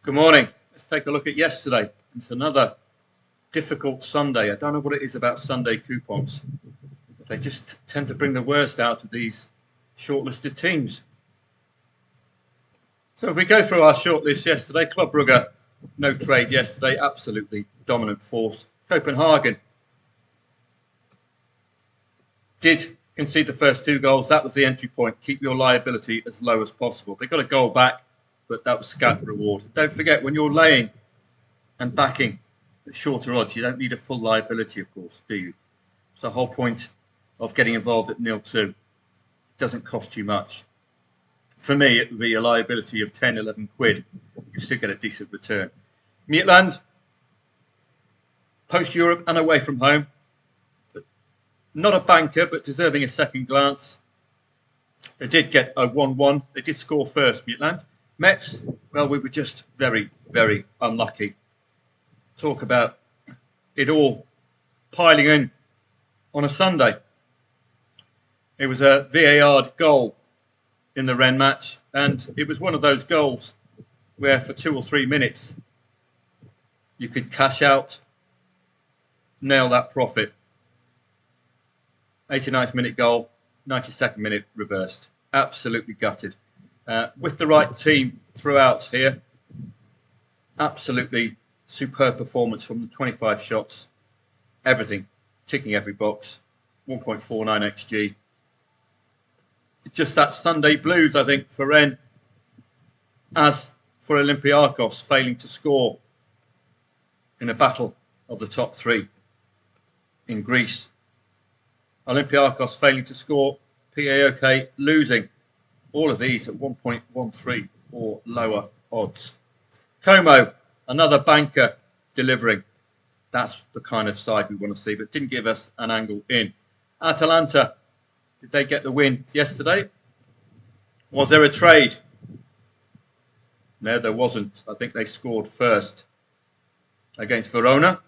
Good morning. Let's take a look at yesterday. It's another difficult Sunday. I don't know what it is about Sunday coupons. They just tend to bring the worst out of these shortlisted teams. So if we go through our shortlist yesterday, Club Brugge, no trade yesterday, absolutely dominant force. Copenhagen did concede the first two goals. That was the entry point. Keep your liability as low as possible. They got a goal back, but that was scant reward. Don't forget, when you're laying and backing at shorter odds, you don't need a full liability, of course, do you? It's the whole point of getting involved at 0-2. It doesn't cost you much. For me, it would be a liability of 10, 11 quid. You still get a decent return. Midtjylland, post-Europe and away from home. Not a banker, but deserving a second glance. They did get a 1-1. They did score first, Midtjylland. Mets, well, we were just very, very unlucky. Talk about it all piling in on a Sunday. It was a VAR goal in the Rennes match, and it was one of those goals where for 2 or 3 minutes you could cash out, nail that profit. 89th minute goal, 92nd minute reversed. Absolutely gutted. With the right team throughout here, absolutely superb performance from the 25 shots. Everything, ticking every box. 1.49 XG. Just that Sunday blues, I think, for Rennes. As for Olympiacos, failing to score in a battle of the top three in Greece. Olympiacos failing to score, PAOK losing. All of these at 1.13 or lower odds. Como, another banker delivering. That's the kind of side we want to see, but didn't give us an angle in. Atalanta, did they get the win yesterday? Was there a trade? No, there wasn't. I think they scored first against Verona.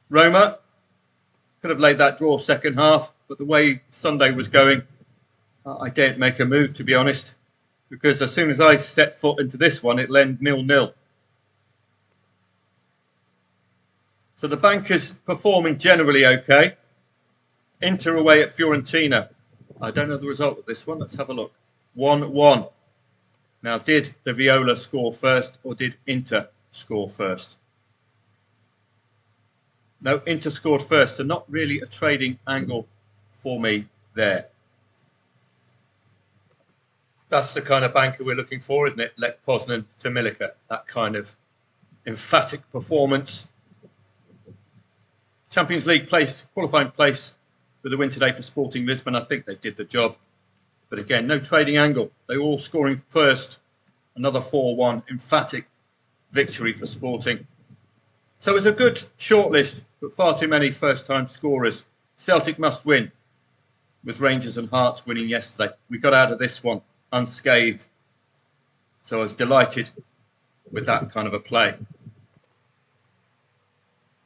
Roma could have laid that draw second half, but the way Sunday was going, I daren't make a move, to be honest, because as soon as I set foot into this one, it led 0-0. So the bankers performing generally okay. Inter away at Fiorentina. I don't know the result of this one. Let's have a look. 1-1. Now, did the Viola score first or did Inter score first? No, Inter scored first, so not really a trading angle for me there. That's the kind of banker we're looking for, isn't it? Lech Poznan to Milica. That kind of emphatic performance. Champions League place, qualifying place with a win today for Sporting Lisbon. I think they did the job. But again, no trading angle. They were all scoring first. Another 4-1 emphatic victory for Sporting. So it's a good shortlist, but far too many first-time scorers. Celtic must win, with Rangers and Hearts winning yesterday. We got out of this one unscathed. So I was delighted with that kind of a play.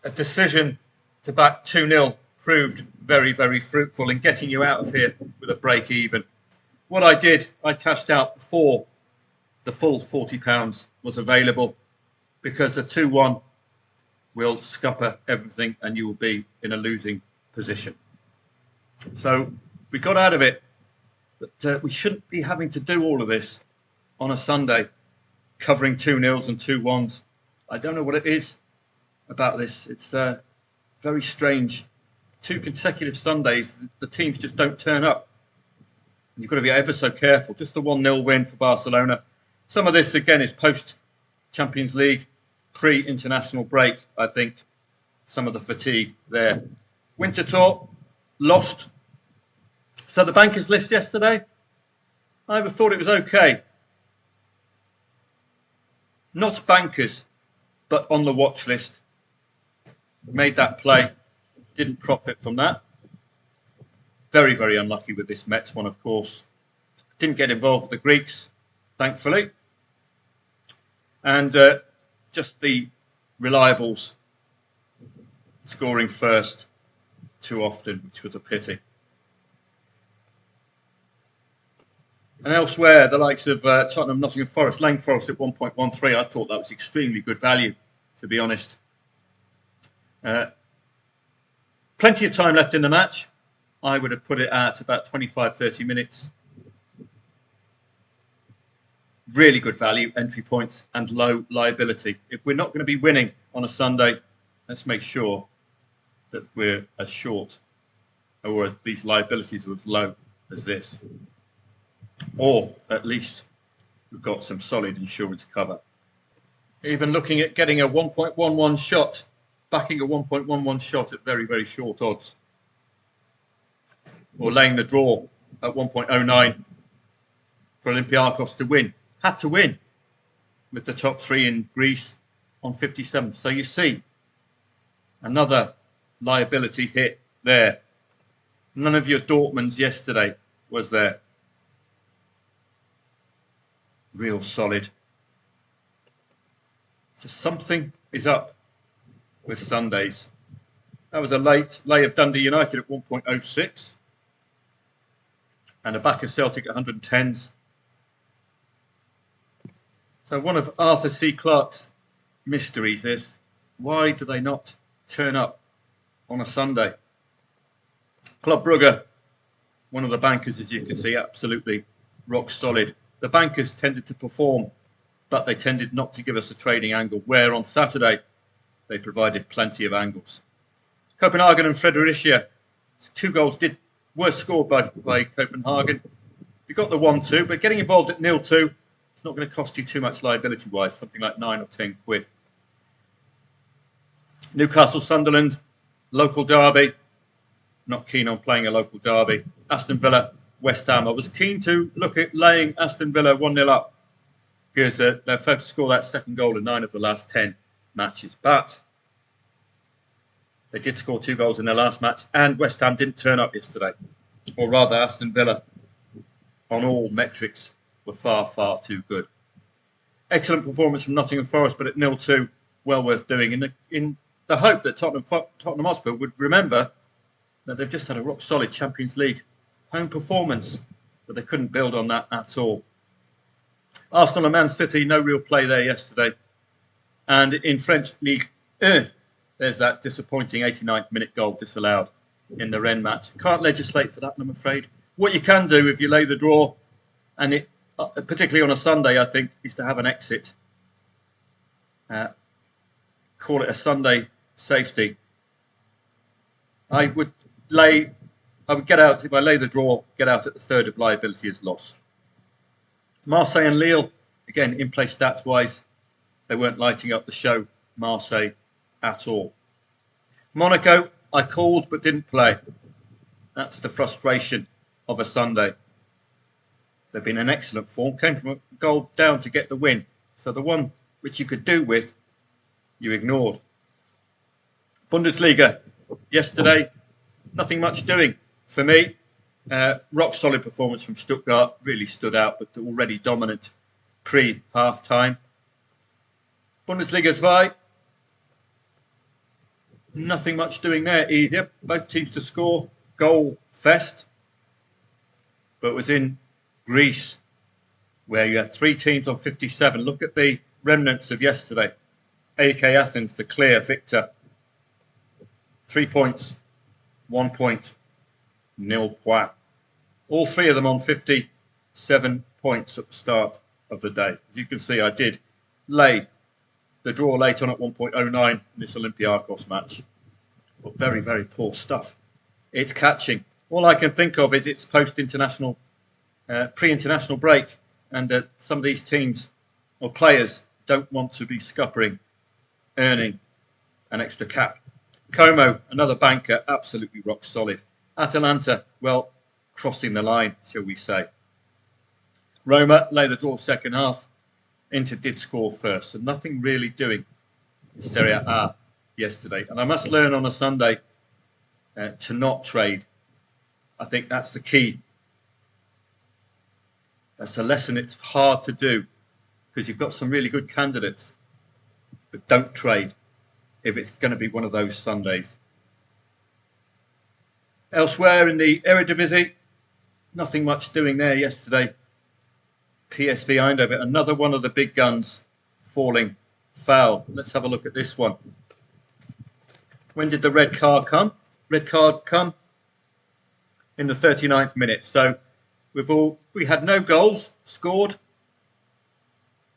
A decision to back 2-0 proved very, very fruitful in getting you out of here with a break even. What I did, I cashed out before the full £40 was available, because the 2-1 will scupper everything and you will be in a losing position. So we got out of it, but we shouldn't be having to do all of this on a Sunday, covering 2-0s and 2-1s. I don't know what it is about this. It's very strange. 2 consecutive Sundays, the teams just don't turn up. You've got to be ever so careful. Just the 1-0 win for Barcelona. Some of this, again, is post-Champions League, pre-international break, I think. Some of the fatigue there. Winter Tour, lost. So the bankers list yesterday, I thought it was okay. Not bankers, but on the watch list. Made that play, didn't profit from that. Very, very unlucky with this Mets one, of course. Didn't get involved with the Greeks, thankfully. And just the reliables scoring first too often, which was a pity. And elsewhere, the likes of Tottenham, Nottingham Forest, Lane Forest at 1.13. I thought that was extremely good value, to be honest. Plenty of time left in the match. I would have put it at about 25, 30 minutes. Really good value, entry points, and low liability. If we're not going to be winning on a Sunday, let's make sure that we're as short, or these liabilities are as low as this. Or at least we've got some solid insurance cover. Even looking at getting a 1.11 shot, backing a 1.11 shot at very, very short odds. Or laying the draw at 1.09 for Olympiacos to win. Had to win with the top three in Greece on 57. So you see, another liability hit there. None of your Dortmunds yesterday was there. Real solid. So something is up with Sundays. That was a lay of Dundee United at 1.06 and a back of Celtic at 110s. So one of Arthur C. Clarke's mysteries is, why do they not turn up on a Sunday? Club Brugge, one of the bankers, as you can see, absolutely rock solid. The bankers tended to perform, but they tended not to give us a trading angle, where on Saturday they provided plenty of angles. Copenhagen and Fredericia, 2 goals were scored by Copenhagen. We got the 1-2, but getting involved at 0-2, it's not going to cost you too much liability-wise, something like 9 or 10 quid. Newcastle Sunderland, local derby. Not keen on playing a local derby. Aston Villa, West Ham. I was keen to look at laying Aston Villa 1-0 up because they're focused to score that second goal in 9 of the last 10 matches. But they did score 2 goals in their last match, and West Ham didn't turn up yesterday. Or rather, Aston Villa, on all metrics, were far, far too good. Excellent performance from Nottingham Forest, but at 0-2, well worth doing. In the hope that Tottenham Hotspur would remember that they've just had a rock-solid Champions League home performance, but they couldn't build on that at all. Arsenal and Man City, no real play there yesterday. And in French League 1, there's that disappointing 89th minute goal disallowed in the Rennes match. Can't legislate for that, I'm afraid. What you can do if you lay the draw, and it, particularly on a Sunday, I think, is to have an exit. Call it a Sunday safety. I would get out, if I lay the draw, get out at the third of liability as loss. Marseille and Lille, again, in play stats wise, they weren't lighting up the show, Marseille, at all. Monaco, I called but didn't play. That's the frustration of a Sunday. They've been in excellent form, came from a goal down to get the win. So the one which you could do with, you ignored. Bundesliga, yesterday, nothing much doing for me. Rock solid performance from Stuttgart, really stood out, but already dominant pre-half time. Bundesliga 2, nothing much doing there either. Both teams to score, goal fest. But it was in Greece where you had 3 teams on 57. Look at the remnants of yesterday. AEK Athens, the clear victor. 3 points, 1 point, 0 point. All 3 of them on 57 points at the start of the day. As you can see, I did lay the draw late on at 1.09 in this Olympiacos match. But very, very poor stuff. It's catching. All I can think of is it's post-international, pre-international break, and some of these teams or players don't want to be scuppering, earning an extra cap. Como, another banker, absolutely rock solid. Atalanta, well, crossing the line, shall we say. Roma lay the draw second half. Inter did score first, so nothing really doing in SerieA yesterday. And I must learn on a Sunday to not trade. I think that's the key. That's a lesson it's hard to do because you've got some really good candidates, but don't trade if it's going to be one of those Sundays. Elsewhere in the Eredivisie, nothing much doing there yesterday. PSV Eindhoven, another one of the big guns falling foul. Let's have a look at this one. When did the red card come? Red card come in the 39th minute. So we had no goals scored.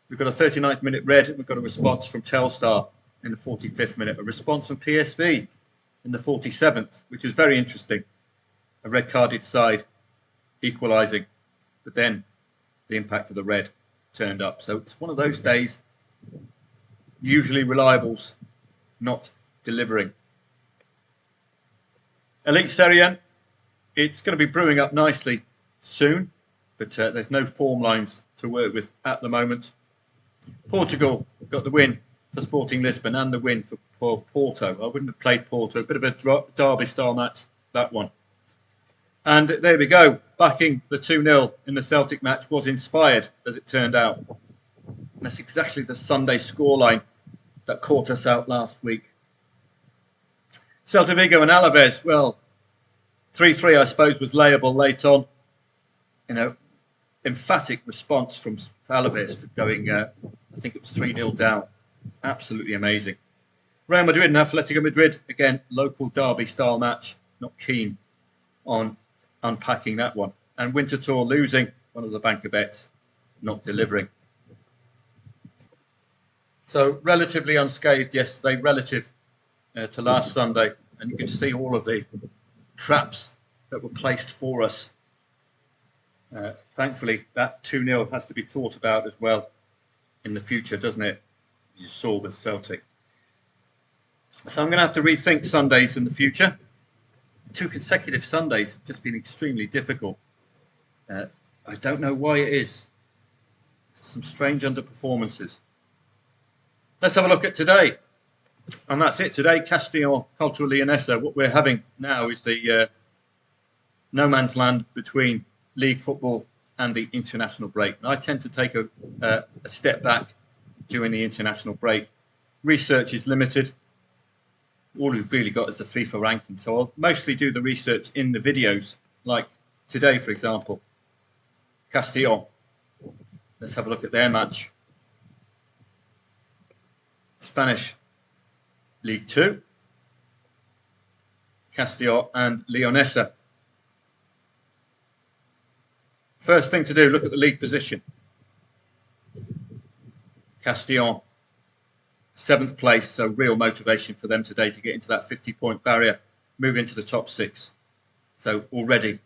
We've got a 39th minute red. We've got a response from Telstar in the 45th minute. A response from PSV in the 47th, which is very interesting. A red carded side equalising, but then the impact of the red turned up. So it's one of those days, usually reliables not delivering. Elite SerieA, it's going to be brewing up nicely soon, but there's no form lines to work with at the moment. Portugal got the win for Sporting Lisbon and the win for Porto. I wouldn't have played Porto, a bit of a derby style match, that one. And there we go, backing the 2-0 in the Celtic match was inspired, as it turned out. And that's exactly the Sunday scoreline that caught us out last week. Celta Vigo and Alaves, well, 3-3 I suppose was layable late on. You know, emphatic response from Alaves for going, I think it was 3-0 down. Absolutely amazing. Real Madrid and Atletico Madrid, again, local derby style match. Not keen on unpacking that one. And Winterthur losing, one of the banker bets, not delivering. So relatively unscathed yesterday, relative to last Sunday. And you can see all of the traps that were placed for us. Thankfully, that 2-0 has to be thought about as well in the future, doesn't it? You saw with Celtic. So I'm going to have to rethink Sundays in the future. 2 consecutive Sundays have just been extremely difficult. I don't know why it is. Some strange underperformances. Let's have a look at today. And that's it today. Castillon Cultural Leonessa. What we're having now is the no man's land between league football and the international break. And I tend to take a step back during the international break. Research is limited. All we've really got is the FIFA ranking. So I'll mostly do the research in the videos, like today, for example. Castillon. Let's have a look at their match. Spanish League 2. Castillon and Leonessa. First thing to do, look at the league position. Castillon, 7th place, so real motivation for them today to get into that 50-point barrier, move into the top 6. So already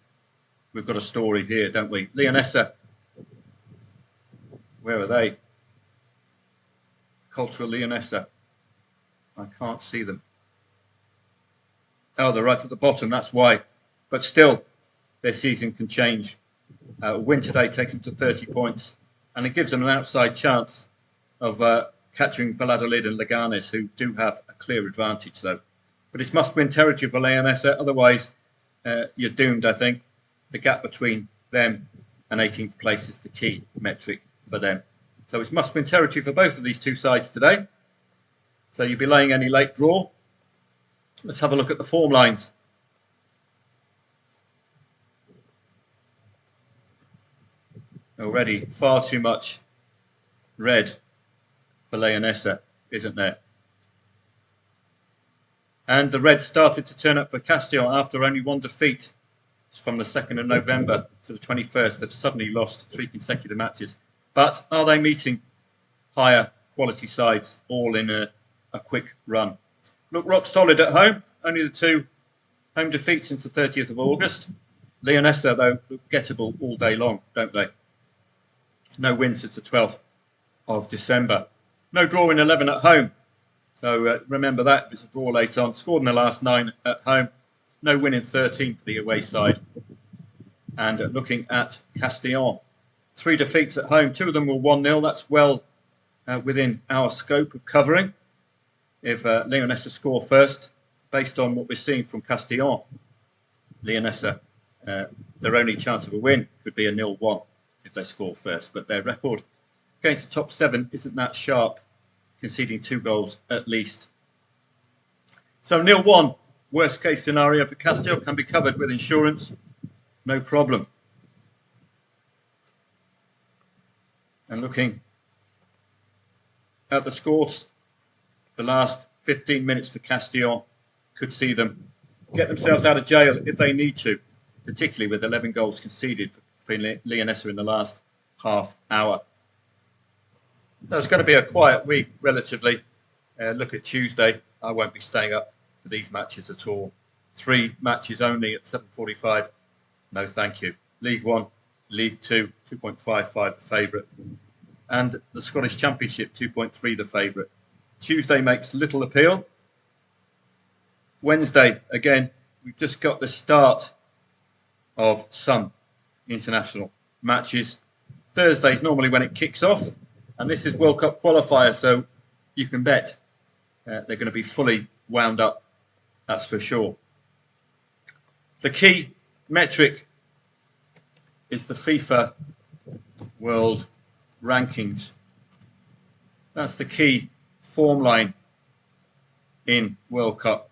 we've got a story here, don't we? Leonessa, where are they? Cultural Leonessa. I can't see them. Oh, they're right at the bottom, that's why. But still, their season can change. A win today takes them to 30 points, and it gives them an outside chance of catching Valladolid and Leganes, who do have a clear advantage, though. But it's must-win territory for Leonessa, otherwise you're doomed, I think. The gap between them and 18th place is the key metric for them. So it's must-win territory for both of these two sides today. So you'll be laying any late draw. Let's have a look at the form lines. Already far too much red for Leonessa, isn't there? And the red started to turn up for Castillon after only one defeat from the 2nd of November to the 21st. They've suddenly lost 3 consecutive matches. But are they meeting higher quality sides all in a quick run? Look rock solid at home. Only the 2 home defeats since the 30th of August. Leonessa, though, look gettable all day long, don't they? No win since the 12th of December. No draw in 11 at home. So remember that. If it's a draw late on. Scored in the last 9 at home. No win in 13 for the away side. And looking at Castillon. 3 defeats at home. 2 of them were 1-0. That's well within our scope of covering. If Leonessa score first, based on what we're seeing from Castillon, Leonessa, their only chance of a win could be a 0-1 if they score first. But their record against the top 7 isn't that sharp, conceding 2 goals at least. So 0-1, worst case scenario for Castillon, can be covered with insurance, no problem. And looking at the scores, the last 15 minutes for Castillon could see them get themselves out of jail if they need to, particularly with 11 goals conceded for Leonessa in the last half hour. So it's going to be a quiet week, relatively. Look at Tuesday. I won't be staying up for these matches at all. 3 matches only at 7:45. No, thank you. League One, League Two, 2.55 the favourite. And the Scottish Championship, 2.3 the favourite. Tuesday makes little appeal. Wednesday, again, we've just got the start of some international matches. Thursday's normally when it kicks off. And this is World Cup Qualifiers, so you can bet they're going to be fully wound up, that's for sure. The key metric is the FIFA World Rankings. That's the key form line in World Cup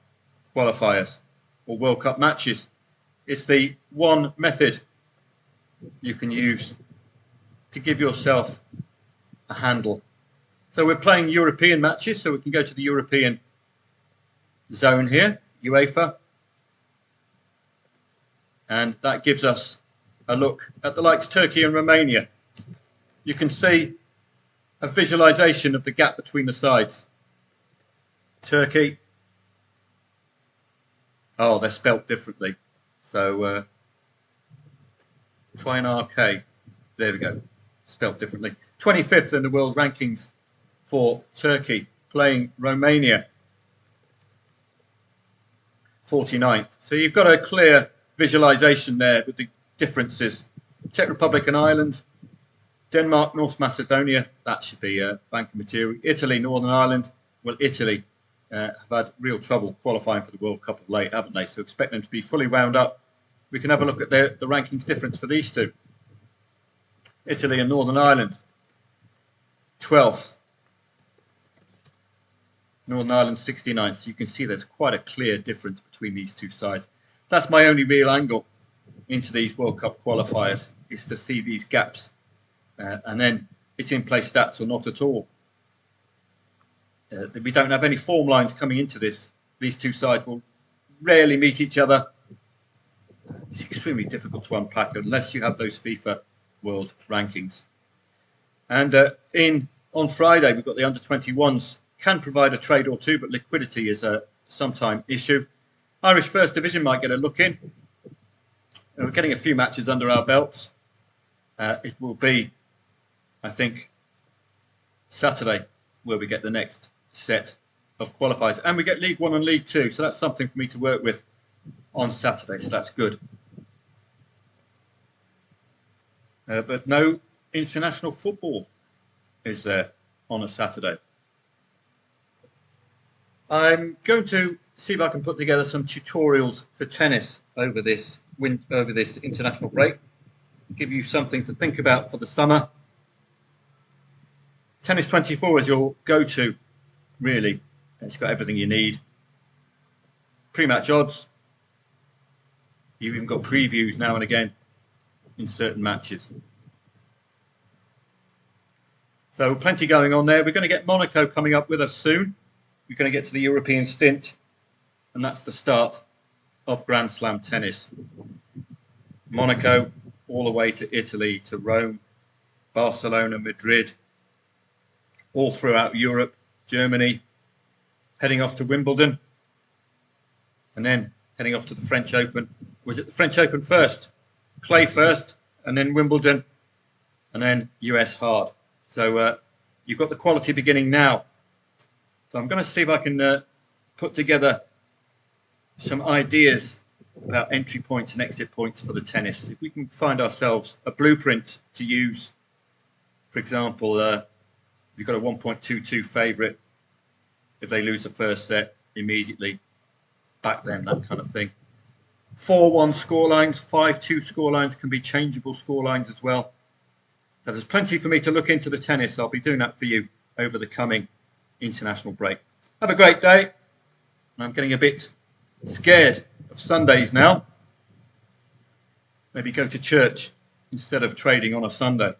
Qualifiers or World Cup matches. It's the one method you can use to give yourself a handle. So we're playing European matches, so we can go to the European zone here, UEFA, and that gives us a look at the likes of Turkey and Romania. You can see a visualization of the gap between the sides. Turkey, oh, they're spelt differently, so try an RK. There we go, spelt differently. 25th in the world rankings for Turkey, playing Romania, 49th. So you've got a clear visualization there with the differences. Czech Republic and Ireland, Denmark, North Macedonia, that should be banking material. Italy, Northern Ireland, well, Italy have had real trouble qualifying for the World Cup of late, haven't they? So expect them to be fully wound up. We can have a look at the rankings difference for these two. Italy and Northern Ireland, 12th. Northern Ireland 69th. So you can see there's quite a clear difference between these two sides. That's my only real angle into these World Cup qualifiers, is to see these gaps. And then it's in play stats or not at all. We don't have any form lines coming into this. These two sides will rarely meet each other. It's extremely difficult to unpack unless you have those FIFA World Rankings. And on Friday, we've got the under-21s. Can provide a trade or two, but liquidity is a sometime issue. Irish First Division might get a look in. We're getting a few matches under our belts. It will be, I think, Saturday where we get the next set of qualifiers. And we get League One and League Two, so that's something for me to work with on Saturday, so that's good. But no international football is there on a Saturday. I'm going to see if I can put together some tutorials for tennis over this international break. Give you something to think about for the summer. Tennis 24 is your go-to, really. It's got everything you need. Pre-match odds. You've even got previews now and again in certain matches. So plenty going on there. We're going to get Monaco coming up with us soon. We're going to get to the European stint, and that's the start of Grand Slam tennis. Monaco, all the way to Italy, to Rome, Barcelona, Madrid, all throughout Europe, Germany, heading off to Wimbledon, and then heading off to the French Open. Was it the French Open first? Clay first, and then Wimbledon, and then US hard. So you've got the quality beginning now. So I'm going to see if I can put together some ideas about entry points and exit points for the tennis. If we can find ourselves a blueprint to use, for example, you've got a 1.22 favourite. If they lose the first set, immediately back them, that kind of thing. 4-1 scorelines, 5-2 scorelines can be changeable scorelines as well. So there's plenty for me to look into the tennis. I'll be doing that for you over the coming international break. Have a great day. I'm getting a bit scared of Sundays now. Maybe go to church instead of trading on a Sunday.